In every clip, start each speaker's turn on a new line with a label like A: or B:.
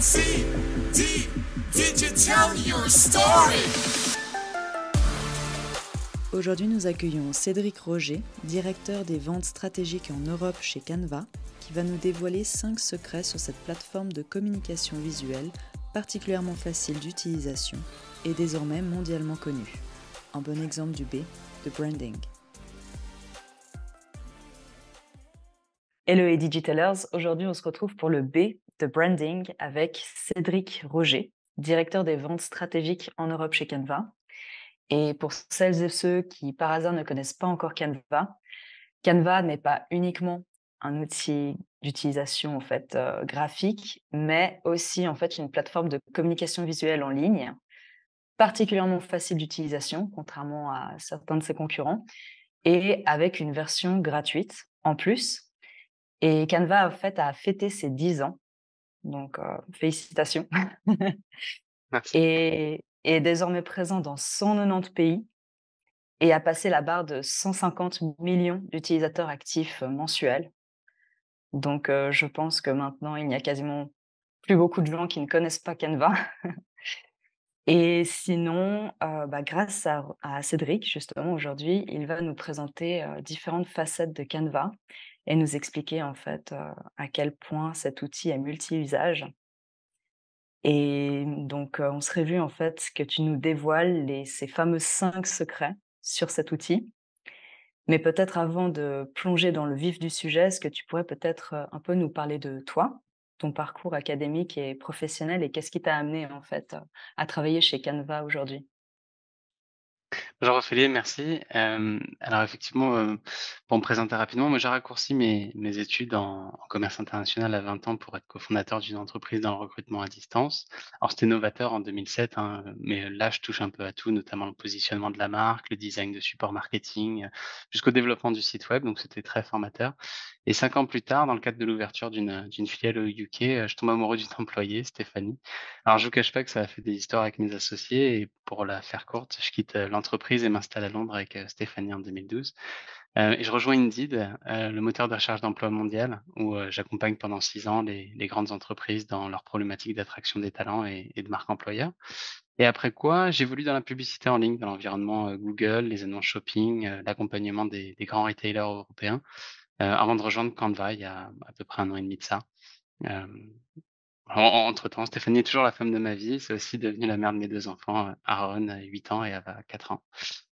A: C, D, did you tell your story?
B: Aujourd'hui, nous accueillons Cédric Roger, directeur des ventes stratégiques en Europe chez Canva, qui va nous dévoiler 5 secrets sur cette plateforme de communication visuelle particulièrement facile d'utilisation et désormais mondialement connue. Un bon exemple du B, de branding. Hello et Digitalers, aujourd'hui on se retrouve pour le B de branding avec Cédric Roger, directeur des ventes stratégiques en Europe chez Canva. Et pour celles et ceux qui par hasard ne connaissent pas encore Canva, Canva n'est pas uniquement un outil d'utilisation graphique, mais aussi en fait une plateforme de communication visuelle en ligne, particulièrement facile d'utilisation, contrairement à certains de ses concurrents, et avec une version gratuite en plus. Et Canva, en fait, a fêté ses 10 ans. Donc, félicitations.
C: Merci.
B: Et est désormais présent dans 190 pays et a passé la barre de 150 millions d'utilisateurs actifs mensuels. Donc, je pense que maintenant, il n'y a quasiment plus beaucoup de gens qui ne connaissent pas Canva. Et sinon, grâce à Cédric, justement, aujourd'hui, il va nous présenter différentes facettes de Canva et nous expliquer en fait à quel point cet outil est multi-usage. Et donc, on serait vu en fait que tu nous dévoiles ces fameux 5 secrets sur cet outil. Mais peut-être avant de plonger dans le vif du sujet, est-ce que tu pourrais peut-être un peu nous parler de toi, ton parcours académique et professionnel et qu'est-ce qui t'a amené en fait à travailler chez Canva aujourd'hui?
C: Bonjour Ophélie, merci. Alors effectivement, pour me présenter rapidement, moi j'ai raccourci mes études en commerce international à 20 ans pour être cofondateur d'une entreprise dans le recrutement à distance. Alors c'était novateur en 2007, hein, mais là je touche un peu à tout, notamment le positionnement de la marque, le design de support marketing, jusqu'au développement du site web, donc c'était très formateur. Et 5 ans plus tard, dans le cadre de l'ouverture d'une filiale au UK, je tombe amoureux d'une employée, Stéphanie. Alors, je vous cache pas que ça a fait des histoires avec mes associés et pour la faire courte, je quitte l'entreprise et m'installe à Londres avec Stéphanie en 2012. Et je rejoins Indeed, le moteur de recherche d'emploi mondial, où j'accompagne pendant 6 ans les grandes entreprises dans leurs problématiques d'attraction des talents et de marque employeur. Et après quoi, j'évolue dans la publicité en ligne, dans l'environnement Google, les annonces shopping, l'accompagnement des grands retailers européens, avant de rejoindre Canva il y a à peu près 1 an et demi de ça. Hem Entre-temps, Stéphanie est toujours la femme de ma vie. C'est aussi devenu la mère de mes 2 enfants, Aaron a 8 ans et Ava 4 ans.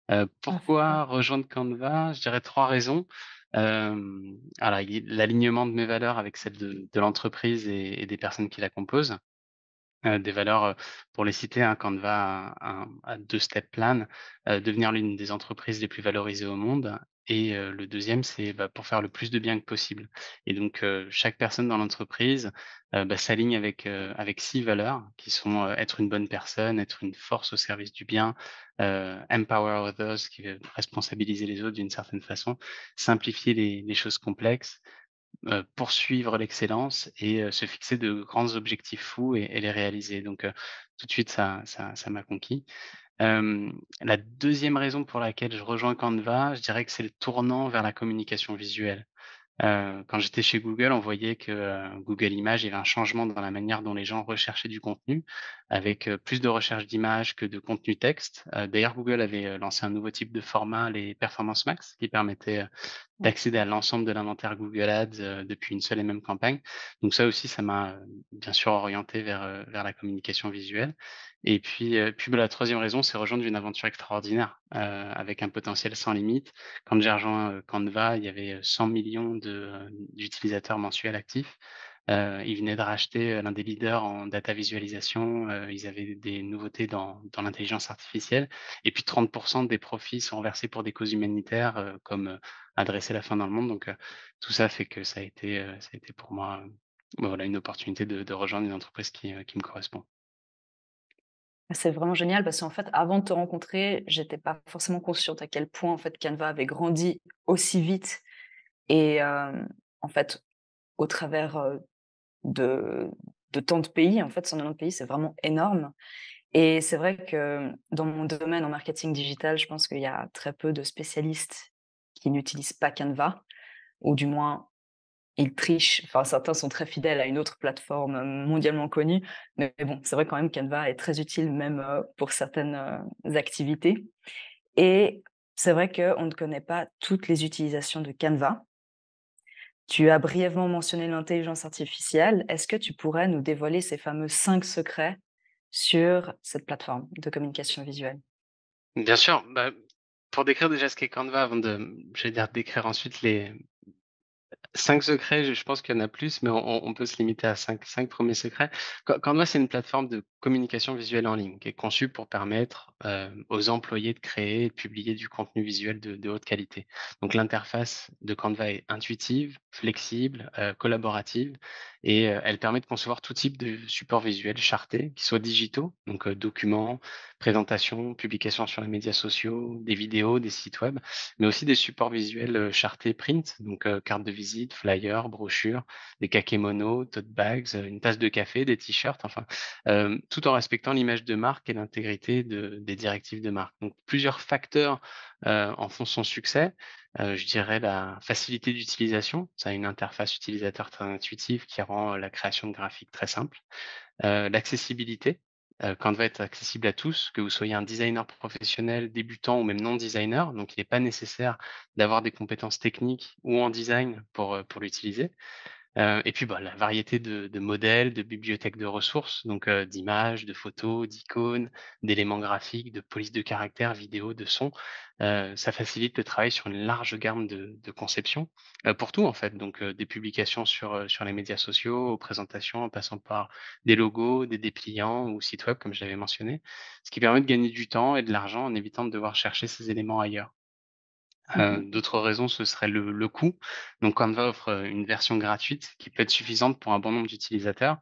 B: Ah, super.
C: Pourquoi rejoindre Canva? Je dirais 3 raisons. Alors l'alignement de mes valeurs avec celles de l'entreprise et des personnes qui la composent. Des valeurs, pour les citer, hein, Canva a 2 step plan, devenir l'une des entreprises les plus valorisées au monde et le deuxième, c'est, pour faire le plus de bien que possible et donc chaque personne dans l'entreprise, s'aligne avec 6 valeurs qui sont, être une bonne personne, être une force au service du bien, empower others qui veut responsabiliser les autres d'une certaine façon, simplifier les choses complexes, poursuivre l'excellence et se fixer de grands objectifs fous et les réaliser. Donc, tout de suite, ça m'a conquis. La deuxième raison pour laquelle je rejoins Canva, je dirais que c'est le tournant vers la communication visuelle. Quand j'étais chez Google, on voyait que, Google Images, il y avait un changement dans la manière dont les gens recherchaient du contenu, avec, plus de recherche d'images que de contenu texte. D'ailleurs, Google avait, lancé un nouveau type de format, les Performance Max, qui permettait,
B: Ouais.
C: d'accéder à l'ensemble de l'inventaire Google Ads, depuis une seule et même campagne. Donc ça aussi, ça m'a, bien sûr orienté vers la communication visuelle et puis, la troisième raison, c'est rejoindre une aventure extraordinaire, avec un potentiel sans limite. Quand j'ai rejoint, Canva, il y avait, 100 millions d'utilisateurs mensuels actifs. Ils venaient de racheter, l'un des leaders en data visualisation, ils avaient des nouveautés dans l'intelligence artificielle et puis 30 des profits sont versés pour des causes humanitaires, comme, adresser la faim dans le monde donc tout ça fait que ça a été pour moi, voilà une opportunité de rejoindre une entreprise qui me correspond.
B: C'est vraiment génial parce qu'en fait, avant de te rencontrer, j'étais pas forcément consciente à quel point en fait Canva avait grandi aussi vite et en fait, au travers, de tant de pays, en fait, 190 pays, c'est vraiment énorme et c'est vrai que dans mon domaine en marketing digital, je pense qu'il y a très peu de spécialistes qui n'utilisent pas Canva ou du moins ils trichent. Enfin, certains sont très fidèles à une autre plateforme, mondialement connue, mais bon, c'est vrai quand même Canva est très utile même, pour certaines, activités et c'est vrai qu'on ne connaît pas toutes les utilisations de Canva. Tu as brièvement mentionné l'intelligence artificielle. Est-ce que tu pourrais nous dévoiler ces fameux 5 secrets sur cette plateforme de communication visuelle?
C: Bien sûr, bah, pour décrire déjà ce qu'est Canva avant de, j'allais dire décrire ensuite les 5 secrets, je pense qu'il y en a plus, mais on peut se limiter à cinq premiers secrets. Canva, c'est une plateforme de communication visuelle en ligne qui est conçue pour permettre, aux employés de créer et de publier du contenu visuel de haute qualité. Donc l'interface de Canva est intuitive, flexible, collaborative et elle permet de concevoir tout type de supports visuels chartés, qui soient digitaux, donc documents, présentations, publications sur les médias sociaux, des vidéos, des sites web, mais aussi des supports visuels, chartés print, donc carte de visite, flyers, brochures, des kakémonos, tote bags, une tasse de café, des t-shirts, enfin, tout en respectant l'image de marque et l'intégrité des directives de marque. Donc plusieurs facteurs, en font son succès. Je dirais la facilité d'utilisation, ça a une interface utilisateur très intuitive qui rend, la création de graphiques très simple. L'accessibilité, Canva est accessible à tous, que vous soyez un designer professionnel, débutant ou même non designer, donc il n'est pas nécessaire d'avoir des compétences techniques ou en design pour l'utiliser. Et puis, bah, la variété de modèles, de bibliothèques de ressources, donc d'images, de photos, d'icônes, d'éléments graphiques, de polices de caractères, vidéos, de sons. Ça facilite le travail sur une large gamme de conception, pour tout en fait. Donc des publications sur les médias sociaux, aux présentations, en passant par des logos, des dépliants ou sites web comme je l'avais mentionné. Ce qui permet de gagner du temps et de l'argent en évitant de devoir chercher ces éléments ailleurs.
B: Mmh.
C: D'autres raisons, ce serait le coût. Donc Canva offre, une version gratuite qui peut être suffisante pour un bon nombre d'utilisateurs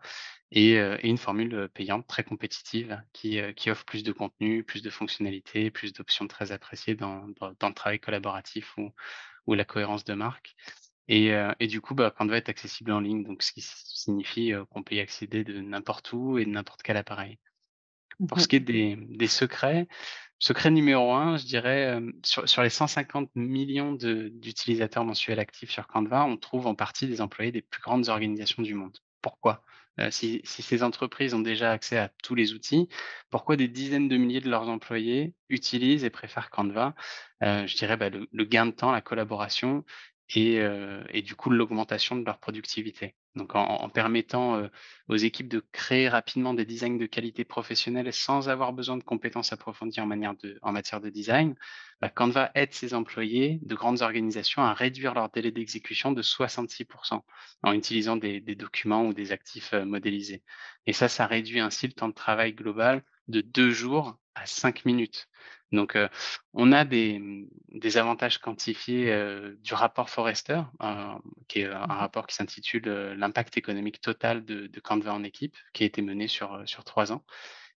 C: et une formule, payante très compétitive qui offre plus de contenu, plus de fonctionnalités, plus d'options très appréciées dans le travail collaboratif ou la cohérence de marque et du coup, bah, Canva est accessible en ligne, donc ce qui signifie, qu'on peut y accéder de n'importe où et de n'importe quel appareil. Pour ce
B: Mmh.
C: qui est des secrets, secret numéro un, je dirais, sur les 150 millions d'utilisateurs mensuels actifs sur Canva, on trouve en partie des employés des plus grandes organisations du monde. Pourquoi? Si ces entreprises ont déjà accès à tous les outils, pourquoi des dizaines de milliers de leurs employés utilisent et préfèrent Canva? Je dirais, bah, le gain de temps, la collaboration et du coup l'augmentation de leur productivité. Donc en permettant, aux équipes de créer rapidement des designs de qualité professionnelle sans avoir besoin de compétences approfondies en matière de design, bah, Canva aide ses employés de grandes organisations à réduire leur délai d'exécution de 66 en utilisant des documents ou des actifs modélisés. Et ça réduit ainsi le temps de travail global de 2 jours à 5 minutes. Donc, on a des avantages quantifiés du rapport Forrester, qui est un
B: Mmh.
C: rapport qui s'intitule L'impact économique total de Canva en équipe, qui a été mené sur 3 ans.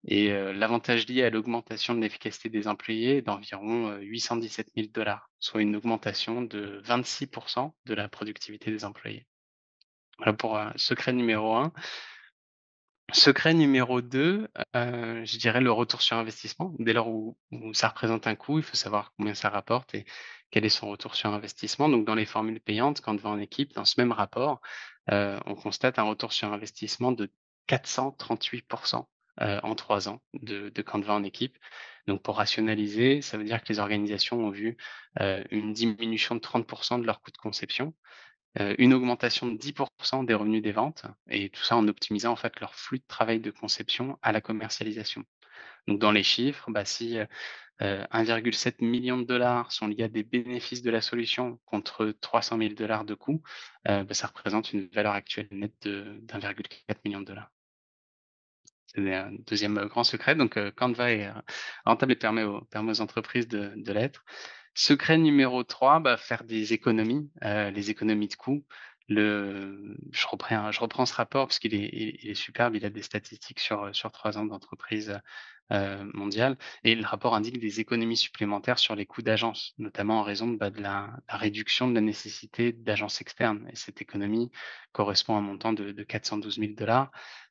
C: Et l'avantage lié à l'augmentation de l'efficacité des employés est d'environ 817 000 $, soit une augmentation de 26 de la productivité des employés. Voilà pour secret numéro un. Secret numéro 2, je dirais le retour sur investissement. Dès lors où ça représente un coût, il faut savoir combien ça rapporte et quel est son retour sur investissement. Donc dans les formules payantes, quand on va en équipe, dans ce même rapport, on constate un retour sur investissement de 438 en 3 ans de Canva en équipe. Donc pour rationaliser, ça veut dire que les organisations ont vu, une diminution de 30 de leur coût de conception, une augmentation de 10 des revenus des ventes et tout ça en optimisant en fait leur flux de travail de conception à la commercialisation. Donc dans les chiffres, bah, si, 1,7 million de dollars sont liés à des bénéfices de la solution contre 300 000 de coûts, bah, ça représente une valeur actuelle nette de d'1,4 million de dollars. C'est un 2e grand secret, donc Canva est, rentable et permet aux entreprises de l'être. Secret numéro 3, bah, faire des économies, les économies de coûts. Je reprends ce rapport parce qu'il est superbe, il a des statistiques sur 3 ans d'entreprise, mondiale et le rapport indique des économies supplémentaires sur les coûts d'agence, notamment en raison de, bah, de la réduction de la nécessité d'agences externes et cette économie correspond à un montant de 412 000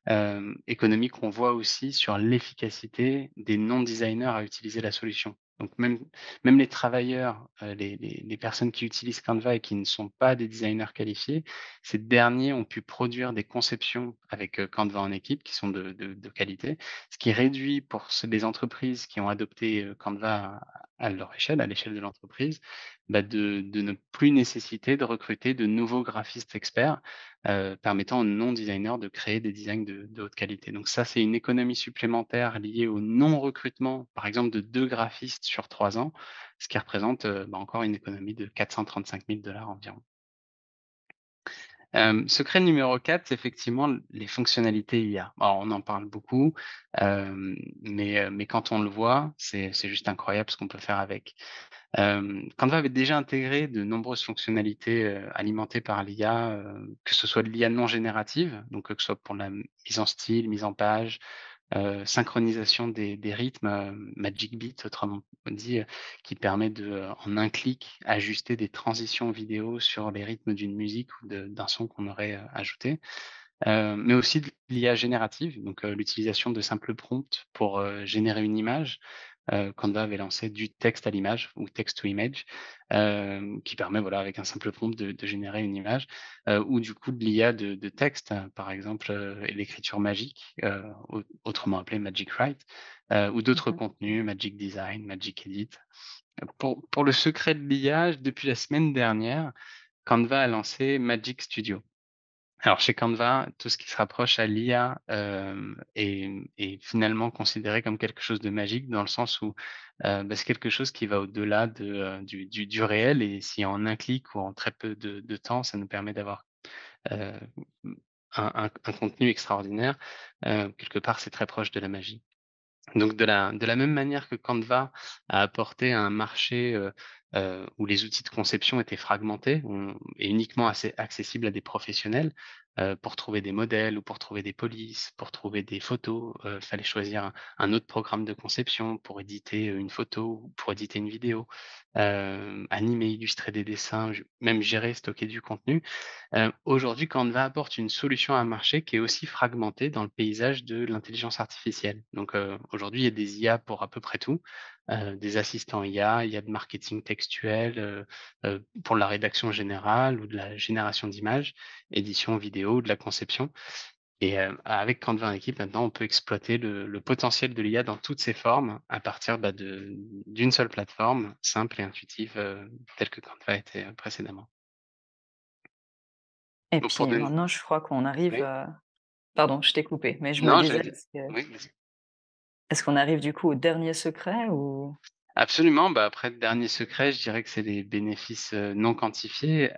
C: $. Économie qu'on voit aussi sur l'efficacité des non-designers à utiliser la solution. Donc même les travailleurs, les personnes qui utilisent Canva et qui ne sont pas des designers qualifiés, ces derniers ont pu produire des conceptions avec, Canva en équipe qui sont de qualité. Ce qui réduit pour les entreprises qui ont adopté, Canva à leur échelle, à l'échelle de l'entreprise, bah, de ne plus nécessiter de recruter de nouveaux graphistes experts, permettant aux non-designers de créer des designs de haute qualité. Donc ça, c'est une économie supplémentaire liée au non-recrutement, par exemple, de 2 graphistes sur 3 ans, ce qui représente, bah, encore une économie de 435 000 environ. Secret numéro 4, c'est effectivement les fonctionnalités IA. Alors on en parle beaucoup, mais quand on le voit, c'est juste incroyable ce qu'on peut faire avec. Canva avait déjà intégré de nombreuses fonctionnalités, alimentées par l'IA, que ce soit de l'IA non générative, donc que ce soit pour la mise en style, mise en page, synchronisation des rythmes, Magic Beat autrement dit, qui permet de, en un clic, ajuster des transitions vidéo sur les rythmes d'une musique ou d'un son qu'on aurait, ajouté. Mais aussi de l'IA générative, donc l'utilisation de simples prompts pour, générer une image. Canva avait lancé du texte à l'image ou text to image, qui permet, voilà, avec un simple prompt de générer une image, ou du coup de l'IA de texte, par exemple, l'écriture magique, autrement appelée Magic Write, ou d'autres
B: Mmh.
C: contenus, Magic Design, Magic Edit. Pour le secret de l'IA, depuis la semaine dernière, Canva a lancé Magic Studio. Alors chez Canva, tout ce qui se rapproche à l'IA, est finalement considéré comme quelque chose de magique dans le sens où, bah, c'est quelque chose qui va au-delà du réel et si en un clic ou en très peu de temps, ça nous permet d'avoir, heu, un contenu extraordinaire, quelque part, c'est très proche de la magie. Donc de la même manière que Canva a apporté un marché, où les outils de conception étaient fragmentés, et uniquement assez accessibles à des professionnels, pour trouver des modèles ou pour trouver des polices, pour trouver des photos, fallait choisir un autre programme de conception pour éditer, une photo ou pour éditer une vidéo, animer, illustrer des dessins, même gérer, stocker du contenu. Aujourd'hui, Canva apporte une solution à un marché qui est aussi fragmenté dans le paysage de l'intelligence artificielle. Donc, aujourd'hui, il y a des IA pour à peu près tout, des assistants IA, il y a de marketing textuel, pour la rédaction générale ou de la génération d'images, édition vidéo, de la conception et avec Canva en équipe, maintenant, on peut exploiter le potentiel de l'IA dans toutes ses formes à partir, bah, d'une seule plateforme simple et intuitive, telle que Canva était, précédemment.
B: Et
C: Donc pour
B: puis
C: donner
B: maintenant, je crois qu'on arrive,
C: oui?
B: pardon, je t'ai coupé, mais je me
C: Non,
B: disais,
C: j'allais dire oui, vas-y.
B: est-ce qu'on arrive du coup au dernier secret ou?
C: Absolument, bah, après le dernier secret, je dirais que c'est les bénéfices, non quantifiés,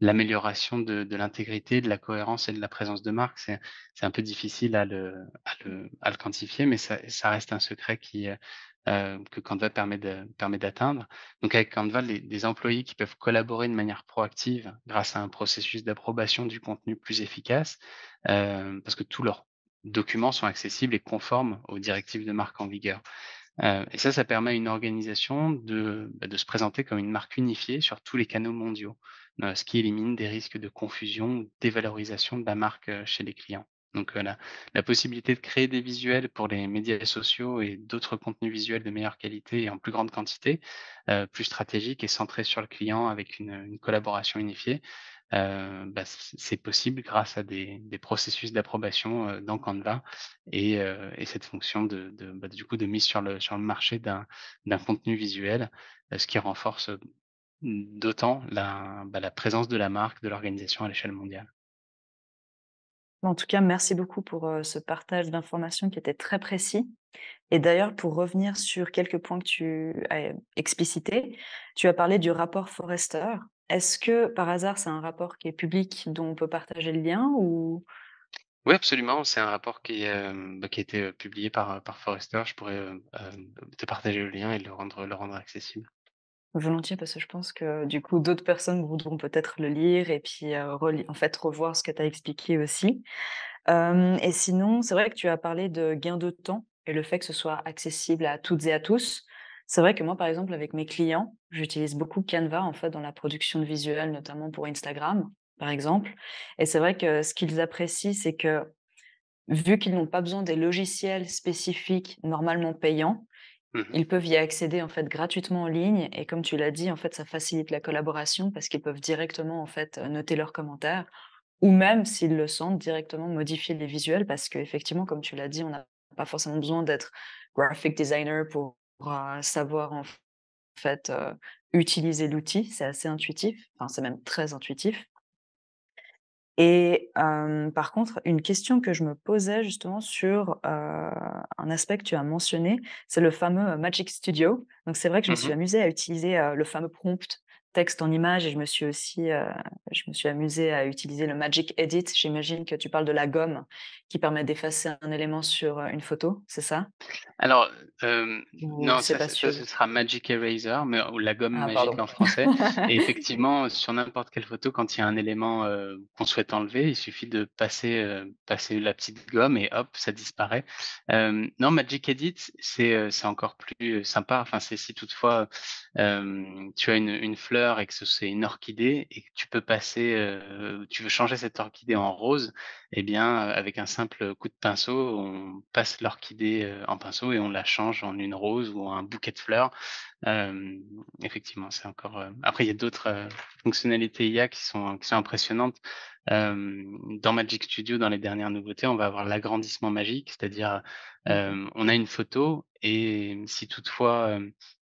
C: l'amélioration de l'intégrité, de la cohérence et de la présence de marque. C'est un peu difficile à le quantifier, mais ça reste un secret que Canva permet d'atteindre. Donc avec Canva, les employés qui peuvent collaborer de manière proactive grâce à un processus d'approbation du contenu plus efficace, parce que tous leurs documents sont accessibles et conformes aux directives de marque en vigueur. Et ça permet à une organisation de se présenter comme une marque unifiée sur tous les canaux mondiaux, ce qui élimine des risques de confusion ou de dévalorisation de la marque, chez les clients. Donc, la possibilité de créer des visuels pour les médias sociaux et d'autres contenus visuels de meilleure qualité et en plus grande quantité, plus stratégiques et centrés sur le client avec une collaboration unifiée, bah, c'est possible grâce à des processus d'approbation, dans Canva et cette fonction bah, du coup, de mise sur le marché d'un contenu visuel, ce qui renforce, d'autant la présence de la marque, de l'organisation à l'échelle mondiale.
B: En tout cas, merci beaucoup pour, ce partage d'informations qui était très précis. Et d'ailleurs, pour revenir sur quelques points que tu as explicités, tu as parlé du rapport Forrester. Est-ce que, par hasard, c'est un rapport qui est public dont on peut partager le lien ou?
C: Oui, absolument, c'est un rapport bah, qui a été, publié par Forrester. Je pourrais, te partager le lien et le rendre accessible.
B: Volontiers, parce que je pense que, du coup, d'autres personnes voudront peut-être le lire et puis, en fait, revoir ce que tu as expliqué aussi. Et sinon, c'est vrai que tu as parlé de gain de temps et le fait que ce soit accessible à toutes et à tous. C'est vrai que moi, par exemple, avec mes clients, j'utilise beaucoup Canva, en fait, dans la production de visuels, notamment pour Instagram, par exemple. Et c'est vrai que ce qu'ils apprécient, c'est que, vu qu'ils n'ont pas besoin des logiciels spécifiques normalement payants,
C: Mmh.
B: ils peuvent y accéder en fait gratuitement en ligne et comme tu l'as dit, en fait, ça facilite la collaboration parce qu'ils peuvent directement en fait, noter leurs commentaires ou même s'ils le sentent directement modifier les visuels parce qu'effectivement comme tu l'as dit, on n'a pas forcément besoin d'être graphic designer pour, savoir en fait, utiliser l'outil. C'est assez intuitif, enfin c'est même très intuitif. Et par contre, une question que je me posais justement sur, un aspect que tu as mentionné, c'est le fameux, Magic Studio. Donc c'est vrai que je me suis
C: Mmh.
B: amusée à utiliser, le fameux prompt texte en image et je me suis amusée à utiliser le Magic Edit. J'imagine que tu parles de la gomme qui permet d'effacer un élément sur, une photo, c'est ça?
C: Alors,
B: Ou
C: non,
B: c'est pas
C: ça ce
B: celui-là?
C: sera Magic Eraser, mais ou la gomme
B: Ah
C: magique
B: pardon.
C: en français et effectivement, sur n'importe quelle photo, quand il y a un élément, qu'on souhaite enlever, il suffit de passer la petite gomme et hop, ça disparaît. Non, Magic Edit, c'est encore plus, sympa. Enfin, c'est si toutefois, tu as une fleur et que c'est une orchidée et que tu peux passer, tu veux changer cette orchidée en rose, eh bien, avec un simple coup de pinceau, on passe l'orchidée, en pinceau et on la change en une rose ou un bouquet de fleurs. Hem, Effectivement, c'est encore, après il y a d'autres, fonctionnalités IA qui sont impressionnantes. Dans Magic Studio, dans les dernières nouveautés, on va avoir l'agrandissement magique, c'est-à-dire,
B: OK.
C: on a une photo et si toutefois,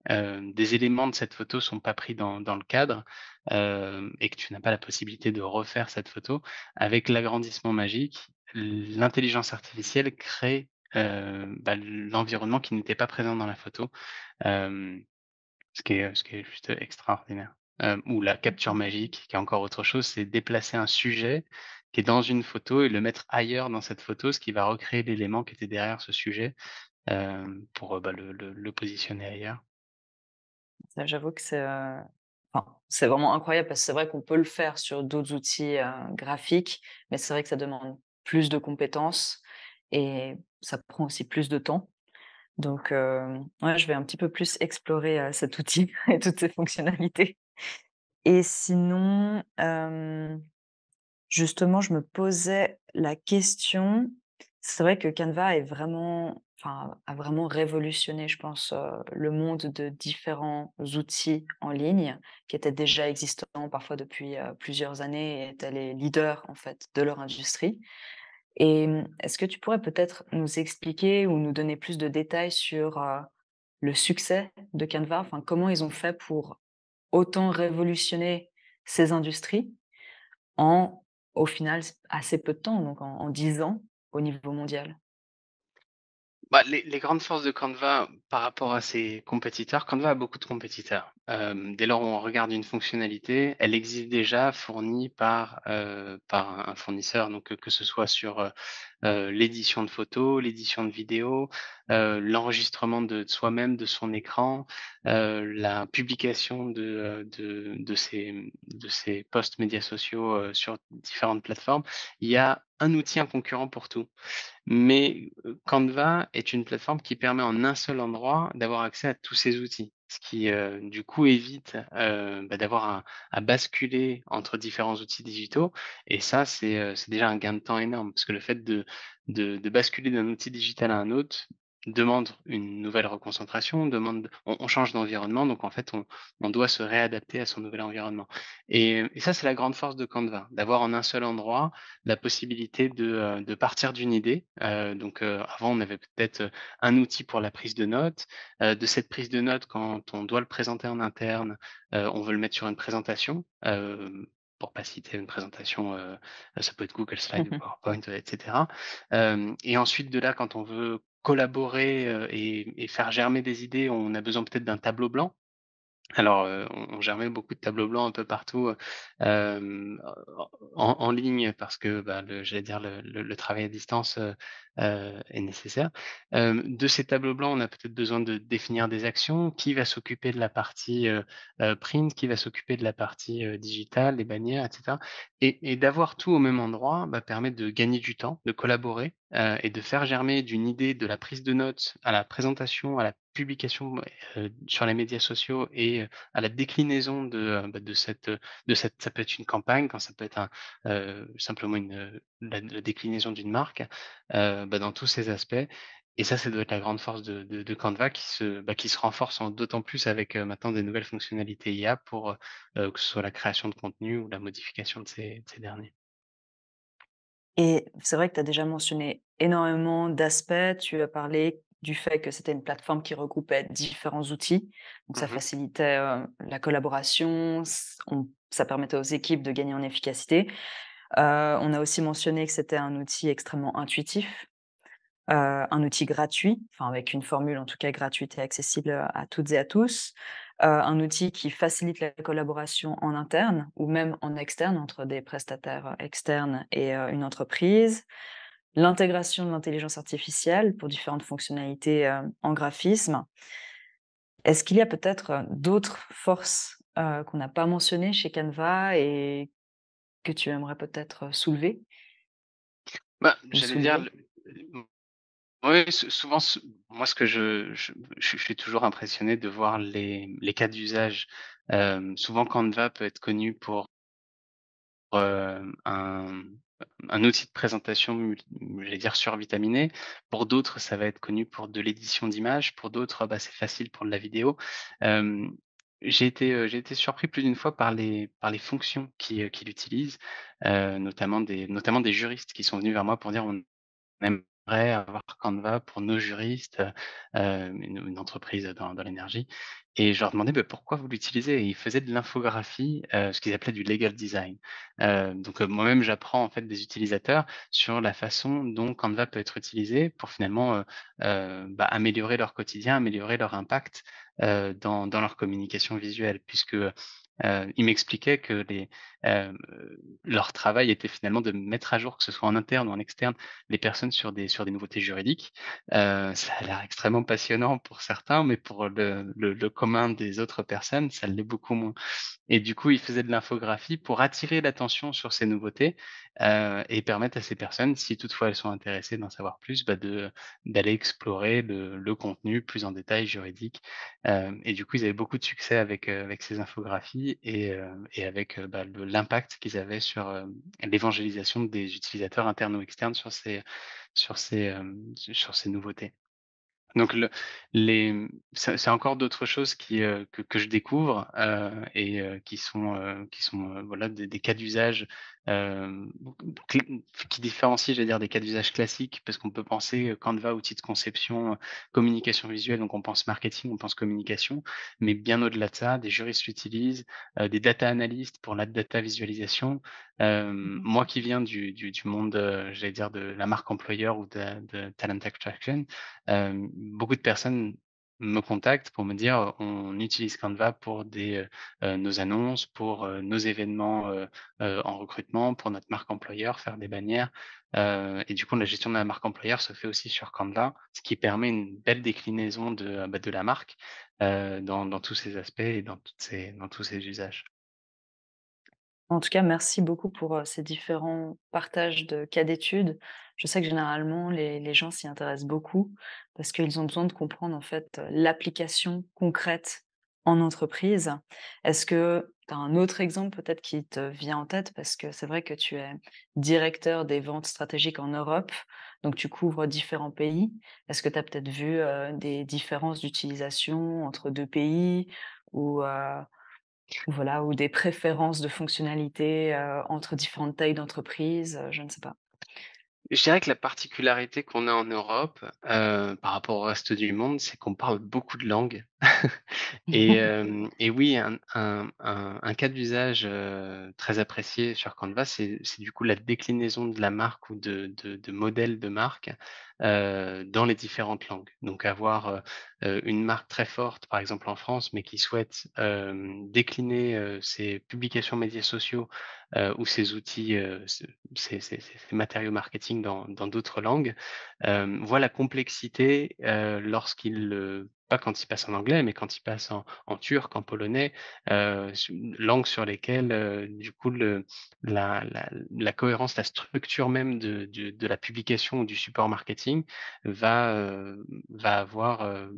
C: des éléments de cette photo sont pas pris dans le cadre, et que tu n'as pas la possibilité de refaire cette photo, avec l'agrandissement magique, l'intelligence artificielle crée, l'environnement qui n'était pas présent dans la photo, hem, ce qui est juste extraordinaire. Ou la capture
B: D'accord.
C: magique, qui est encore autre chose, c'est déplacer un sujet qui est dans une photo et le mettre ailleurs dans cette photo, ce qui va recréer l'élément qui était derrière ce sujet, pour, le positionner ailleurs.
B: Ça, j'avoue que enfin, c'est vraiment incroyable parce que c'est vrai qu'on peut le faire sur d'autres outils, graphiques, mais c'est vrai que ça demande plus de compétences et ça prend aussi plus de temps. Donc, ouais, je vais un petit peu plus explorer, cet outil et toutes ses fonctionnalités. Et sinon, justement, je me posais la question, c'est vrai que Canva est vraiment enfin, a vraiment révolutionné, je pense, le monde de différents outils en ligne qui étaient déjà existants parfois depuis, plusieurs années et étaient les leaders, en fait, de leur industrie. Et est-ce que tu pourrais peut-être nous expliquer ou nous donner plus de détails sur, le succès de Canva? Enfin, comment ils ont fait pour autant révolutionner ces industries? En, au final, assez peu de temps, donc en 10 ans au niveau mondial.
C: Bah, les grandes forces de Canva par rapport à ses compétiteurs, Canva a beaucoup de compétiteurs. Dès lors où on regarde une fonctionnalité, elle existe déjà fournie par un fournisseur, donc que ce soit sur, l'édition de photos, l'édition de vidéos, l'enregistrement de soi-même, de son écran, la publication de ses posts médias sociaux, sur différentes plateformes. Il y a un outil, un concurrent pour tout. Mais, Canva est une plateforme qui permet en un seul endroit d'avoir accès à tous ces outils. Ce qui, du coup évite, d'avoir à basculer entre différents outils digitaux et ça c'est déjà un gain de temps énorme. Parce que le fait de basculer d'un outil digital à un autre demande une nouvelle reconcentration, demande on change d'environnement donc en fait on doit se réadapter à son nouvel environnement et ça c'est la grande force de Canva, d'avoir en un seul endroit la possibilité de partir d'une idée. Donc, avant, on avait peut-être, un outil pour la prise de notes. De cette prise de notes, quand on doit le présenter en interne, on veut le mettre sur une présentation, pour pas citer une présentation, ça peut être Google Slide ou PowerPoint, et cetera. Et ensuite de là, quand on veut collaborer, et faire germer des idées, on a besoin peut-être d'un tableau blanc. Alors, on germait beaucoup de tableaux blancs un peu partout, hem, en ligne parce que, bah, j'allais dire le travail à distance, est nécessaire. De ces tableaux blancs, on a peut-être besoin de définir des actions. Qui va s'occuper de la partie, print? Qui va s'occuper de la partie, digitale, les bannières et cetera? Et d'avoir tout au même endroit, bah, permet de gagner du temps, de collaborer, et de faire germer d'une idée, de la prise de notes à la présentation, à la publication, sur les médias sociaux et à la déclinaison de cette ça peut être une campagne, quand ça peut être simplement la déclinaison d'une marque, dans tous ces aspects Et ça doit être la grande force de Canva qui se renforce en d'autant plus avec, maintenant des nouvelles fonctionnalités IA pour, que ce soit la création de contenu ou la modification de ces derniers.
B: Et c'est vrai que tu as déjà mentionné énormément d'aspects. Tu as parlé du fait que c'était une plateforme qui regroupait différents outils. Donc ça
C: Mmh.
B: facilitait, la collaboration, ça permettait aux équipes de gagner en efficacité. On a aussi mentionné que c'était un outil extrêmement intuitif, un outil gratuit, enfin avec une formule en tout cas gratuite et accessible, à toutes et à tous. Un outil qui facilite la collaboration en interne ou même en externe entre des prestataires, externes et une entreprise. L'intégration de l'intelligence artificielle pour différentes fonctionnalités, en graphisme. Est-ce qu'il y a peut-être, d'autres forces, qu'on n'a pas mentionnées chez Canva et que tu aimerais peut-être, soulever
C: Bah,
B: ou
C: j'allais dire
B: souligner?
C: le oui, souvent moi ce que je suis toujours impressionné de voir les cas d'usage. Souvent Canva peut être connu pour, un outil de présentation j'allais dire survitaminé. Pour d'autres, ça va être connu pour de l'édition d'images. Pour d'autres, bah, c'est facile pour de la vidéo. Hem, j'ai été surpris plus d'une fois par les fonctions qu'il utilise, notamment des juristes qui sont venus vers moi pour dire: «On aimerait avoir Canva pour nos juristes», une entreprise dans l'énergie et je leur demandais: «Bah, pourquoi vous l'utilisez?» et ils faisaient de l'infographie, ce qu'ils appelaient du legal design. Donc moi-même j'apprends en fait des utilisateurs sur la façon dont Canva peut être utilisé pour finalement, bah, améliorer leur quotidien, améliorer leur impact, dans leur communication visuelle puisque, ils m'expliquaient que leur travail était finalement de mettre à jour, que ce soit en interne ou en externe, les personnes sur des nouveautés juridiques. Ça a l'air extrêmement passionnant pour certains, mais pour le commun des autres personnes, ça l'est beaucoup moins. Et du coup, il faisait de l'infographie pour attirer l'attention sur ces nouveautés, et permettre à ces personnes, si toutefois elles sont intéressées d'en savoir plus, bah, d'aller explorer le contenu plus en détail juridique. Et du coup, ils avaient beaucoup de succès avec ces infographies et avec, bah, l'impact qu'ils avaient sur, l'évangélisation des utilisateurs internes ou externes sur ces nouveautés. Donc c'est encore d'autres choses que je découvre, qui sont, voilà des cas d'usage, hem, cl qui différencient, j'allais dire, des cas d'usage classiques parce qu'on peut penser, Canva, outil de conception, communication visuelle, donc on pense marketing, on pense communication, mais bien au-delà de ça, des juristes l'utilisent, des data analystes pour la data visualisation.
B: Mmh.
C: Moi qui viens du monde, j'allais dire de la marque employeur ou de talent attraction. Beaucoup de personnes me contactent pour me dire: «On utilise Canva pour nos annonces, pour, nos événements, en recrutement, pour notre marque employeur, faire des bannières». Et du coup, la gestion de la marque employeur se fait aussi sur Canva, ce qui permet une belle déclinaison bah, de la marque, dans tous ses aspects et dans tous ses usages.
B: En tout cas, merci beaucoup pour, ces différents partages de cas d'études. Je sais que généralement les gens s'y intéressent beaucoup parce qu'ils ont besoin de comprendre en fait, l'application concrète en entreprise. Est-ce que tu as un autre exemple peut-être qui te vient en tête? Parce que c'est vrai que tu es directeur des ventes stratégiques en Europe, donc tu couvres différents pays. Est-ce que tu as peut-être vu, des différences d'utilisation entre 2 pays ou, voilà, ou des préférences de fonctionnalités, entre différentes tailles d'entreprise, je ne sais pas.
C: Je dirais que la particularité qu'on a en Europe, par rapport au reste du monde, c'est qu'on parle beaucoup de langues. Et oui, un cas d'usage, très apprécié sur Canva, c'est du coup la déclinaison de la marque ou de modèles de marque, dans les différentes langues. Donc avoir, une marque très forte, par exemple en France, mais qui souhaite, décliner, ses publications médias sociaux, ou ses outils, ses matériaux marketing dans d'autres langues, voit la complexité, lorsqu'il, pas quand il passe en anglais, mais quand il passe en turc, en polonais, langues sur lesquelles, du coup la cohérence, la structure même de la publication ou du support marketing va avoir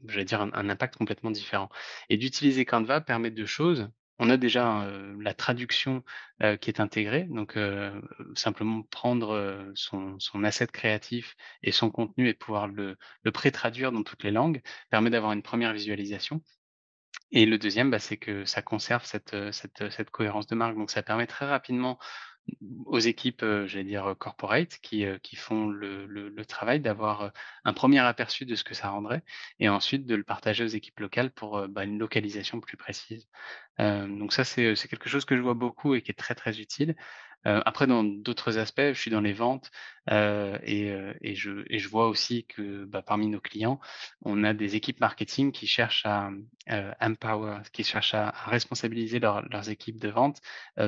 C: j'allais dire un impact complètement différent et d'utiliser Canva permet 2 choses. on a déjà, la traduction, qui est intégrée, donc simplement prendre, son asset créatif et son contenu et pouvoir le pré-traduire dans toutes les langues, permet d'avoir une première visualisation. Et le deuxième, bah, c'est que ça conserve cette cohérence de marque. Donc ça permet très rapidement aux équipes, j'allais dire, corporate qui font le travail d'avoir, un premier aperçu de ce que ça rendrait et ensuite de le partager aux équipes locales pour, bah, une localisation plus précise. Donc ça, c'est quelque chose que je vois beaucoup et qui est très, très utile. Après dans d'autres aspects, je suis dans les ventes, et je vois aussi que, bah, parmi nos clients, on a des équipes marketing qui cherchent à, empower, qui cherchent à responsabiliser leurs équipes de vente,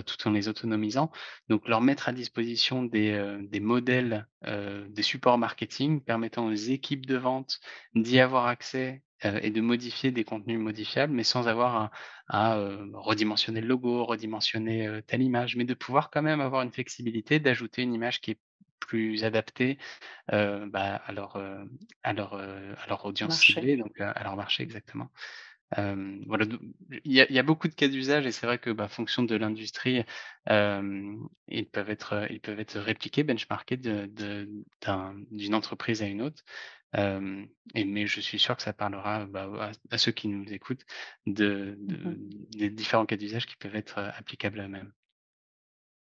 C: tout en les autonomisant. Donc leur mettre à disposition des modèles, des supports marketing permettant aux équipes de vente d'y avoir accès, et de modifier des contenus modifiables, mais sans avoir à, redimensionner le logo, redimensionner, telle image, mais de pouvoir quand même avoir une flexibilité, d'ajouter une image qui est plus adaptée, bah, à leur audience
B: Marché.
C: ciblée, donc à leur marché exactement. Voilà, donc il y a beaucoup de cas d'usage et c'est vrai que, bah, fonction de l'industrie, ils peuvent être répliqués, benchmarkés d'une entreprise à une autre. Mais je suis sûr que ça parlera, bah, à ceux qui nous écoutent
B: Mmh.
C: des différents cas d'usage qui peuvent être, applicables à eux-mêmes.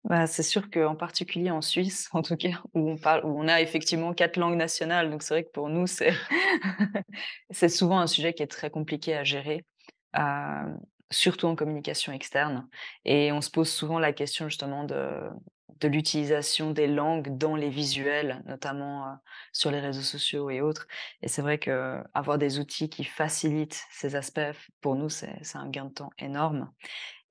B: Bah, c'est sûr qu'en particulier en Suisse, en tout cas, où on a effectivement 4 langues nationales, donc c'est vrai que pour nous, c'est c'est souvent un sujet qui est très compliqué à gérer, surtout en communication externe et on se pose souvent la question justement de l'utilisation des langues dans les visuels, notamment, sur les réseaux sociaux et autres et c'est vrai qu'avoir des outils qui facilitent ces aspects, pour nous, c'est un gain de temps énorme.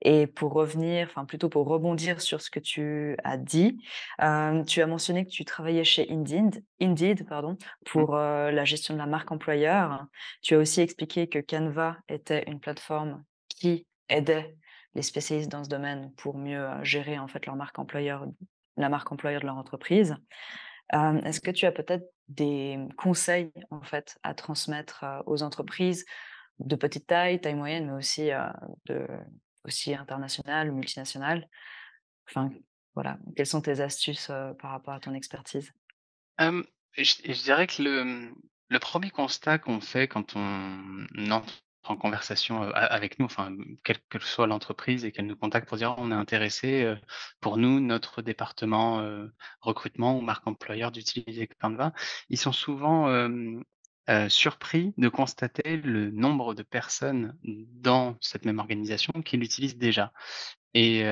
B: Et pour revenir, enfin plutôt pour rebondir sur ce que tu as dit, tu as mentionné que tu travaillais chez Indeed pardon,
C: Mmh.
B: pour, la gestion de la marque employeur. Tu as aussi expliqué que Canva était une plateforme qui aidait les spécialistes dans ce domaine pour mieux, gérer en fait leur marque employeur la marque employeur de leur entreprise. Est-ce que tu as peut-être des conseils en fait à transmettre, aux entreprises de petite taille, taille moyenne, mais aussi, de aussi internationales ou multinationales. Enfin, voilà, quelles sont tes astuces, par rapport à ton expertise?
C: Hem, je dirais que le 1er constat qu'on fait quand on entre en conversation, avec nous, enfin, quelle que soit l'entreprise et qu'elle nous contacte pour dire: «On est intéressé, pour nous, notre département, recrutement ou marque employeur d'utiliser Canva». Ils sont souvent, surpris de constater le nombre de personnes dans cette même organisation qui l'utilisent déjà. Et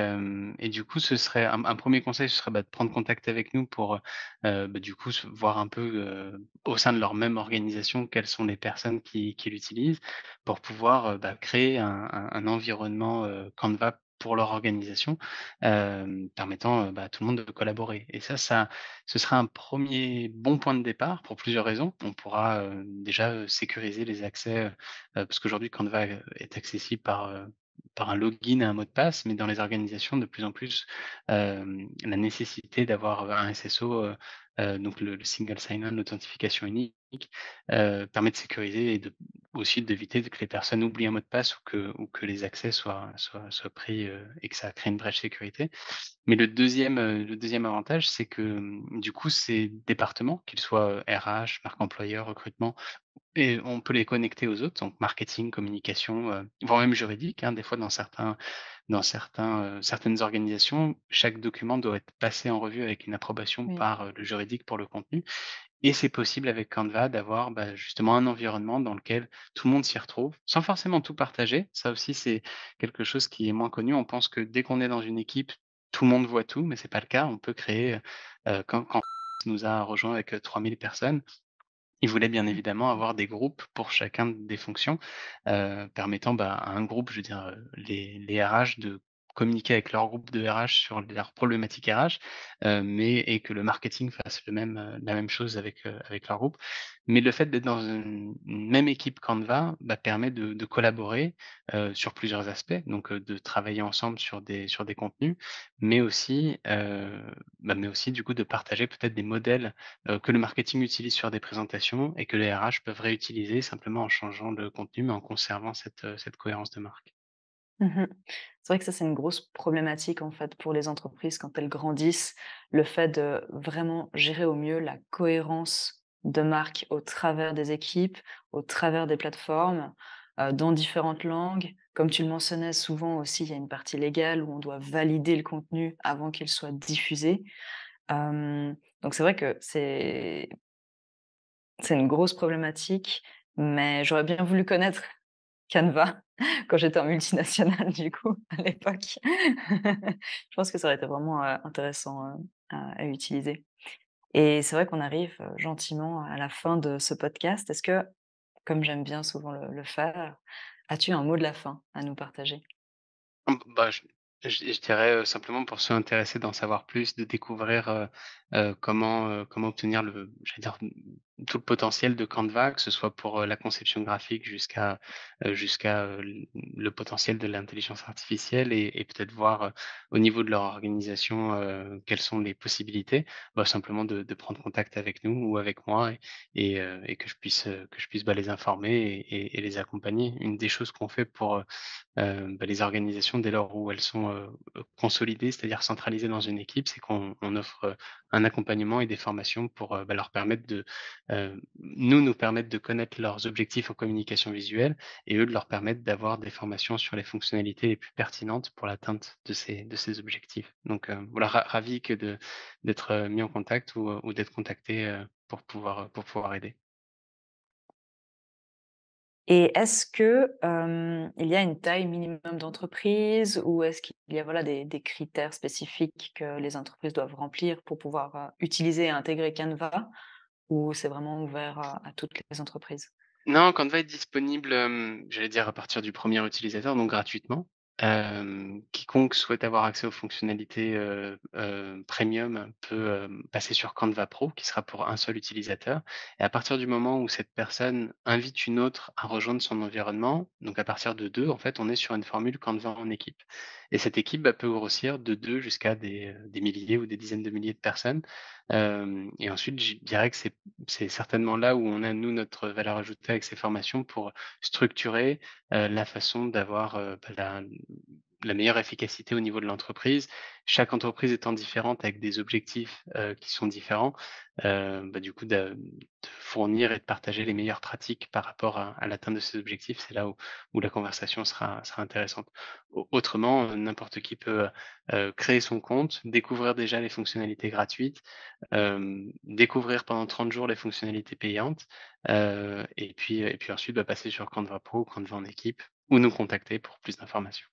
C: du coup, ce serait un 1er conseil, ce serait, bah, de prendre contact avec nous pour, bah, du coup, se voir un peu, au sein de leur même organisation, quelles sont les personnes qui l'utilisent pour pouvoir, bah, créer un environnement, Canva pour leur organisation, permettant, bah, à tout le monde de collaborer et ça ce sera un premier bon point de départ pour plusieurs raisons. On pourra, déjà, sécuriser les accès, parce qu'aujourd'hui Canva, est accessible par un login et un mot de passe, mais dans les organisations, de plus en plus, la nécessité d'avoir, un SSO, donc le single sign-on, l'authentification unique, permet de sécuriser et aussi d'éviter que les personnes oublient un mot de passe ou que les accès soient pris, et que ça crée une brèche sécurité. Mais le 2e avantage, c'est que, du coup, ces départements, qu'ils soient, RH, marque employeur, recrutement et on peut les connecter aux autres, donc marketing, communication, voire même juridique, hein. Des fois certaines organisations, chaque document doit être passé en revue avec une approbation
B: Oui.
C: par, le juridique pour le contenu et c'est possible avec Canva d'avoir, bah, justement un environnement dans lequel tout le monde s'y retrouve, sans forcément tout partager. Ça aussi, c'est quelque chose qui est moins connu. On pense que dès qu'on est dans une équipe, tout le monde voit tout, mais c'est pas le cas. On peut créer, quand nous a rejoint avec, 3 000 personnes, ils voulaient bien évidemment avoir des groupes pour chacun des fonctions, permettant, bah, à un groupe, je veux dire, les RH de communiquer avec leur groupe de RH sur leurs problématiques RH, et que le marketing fasse la même chose avec leur groupe. Mais le fait d'être dans une même équipe Canva, bah, permet de collaborer, sur plusieurs aspects, donc de travailler ensemble sur des contenus, mais aussi du coup de partager peut-être des modèles que le marketing utilise sur des présentations et que les RH peuvent réutiliser simplement en changeant le contenu, mais en conservant cette cohérence de marque.
B: Mmh. C'est vrai que ça, c'est une grosse problématique, en fait, pour les entreprises quand elles grandissent. Le fait de vraiment gérer au mieux la cohérence de marque au travers des équipes, au travers des plateformes, dans différentes langues. Comme tu le mentionnais, souvent aussi, il y a une partie légale où on doit valider le contenu avant qu'il soit diffusé. Donc c'est vrai que c'est une grosse problématique, mais j'aurais bien voulu connaître Canva quand j'étais en multinationale du coup, à l'époque. Je pense que ça aurait été vraiment, intéressant, à utiliser et c'est vrai qu'on arrive, gentiment à la fin de ce podcast. Est-ce que, comme j'aime bien souvent le faire, as-tu un mot de la fin à nous partager?
C: Bah, je dirais, simplement pour ceux intéressés d'en savoir plus, de découvrir, comment obtenir j'allais dire, tout le potentiel de Canva, que ce soit pour, la conception graphique jusqu'à le potentiel de l'intelligence artificielle et peut-être voir, au niveau de leur organisation, quelles sont les possibilités. Bah, simplement de prendre contact avec nous ou avec moi et que je puisse, bah, les informer et les accompagner. Une des choses qu'on fait pour, bah, les organisations dès lors où elles sont, consolidées, c'est-à-dire centralisées dans une équipe, c'est qu'on offre, un accompagnement et des formations pour, bah, leur permettre nous permettre de connaître leurs objectifs en communication visuelle et eux de leur permettre d'avoir des formations sur les fonctionnalités les plus pertinentes pour l'atteinte de ces objectifs. Donc, voilà, ravi d'être, mis en contact ou d'être contacté, pour pouvoir aider.
B: Et est-ce que, il y a une taille minimum d'entreprise ou est-ce qu'il y a, voilà, des critères spécifiques que les entreprises doivent remplir pour pouvoir, utiliser et intégrer Canva? Ou c'est vraiment ouvert à toutes les entreprises?
C: Non, Canva est disponible, j'allais dire à partir du premier utilisateur, donc gratuitement. Quiconque souhaite avoir accès aux fonctionnalités, premium peut, passer sur Canva Pro, qui sera pour un seul utilisateur et à partir du moment où cette personne invite une autre à rejoindre son environnement, donc à partir de 2, en fait, on est sur une formule Canva en équipe et cette équipe, bah, peut grossir de 2 jusqu'à des milliers ou des dizaines de milliers de personnes. Hem Et ensuite, je dirais que c'est certainement là où on a, nous, notre valeur ajoutée avec ces formations pour structurer, la façon d'avoir, bah, la meilleure efficacité au niveau de l'entreprise. Chaque entreprise étant différente avec des objectifs, qui sont différents, bah, du coup de fournir et de partager les meilleures pratiques par rapport à l'atteinte de ces objectifs, c'est là où la conversation sera intéressante. Autrement, n'importe qui peut, créer son compte, découvrir déjà les fonctionnalités gratuites, découvrir pendant 30 jours les fonctionnalités payantes, et puis ensuite, bah, passer sur Canva Pro, Canva en équipe ou nous contacter pour plus d'informations.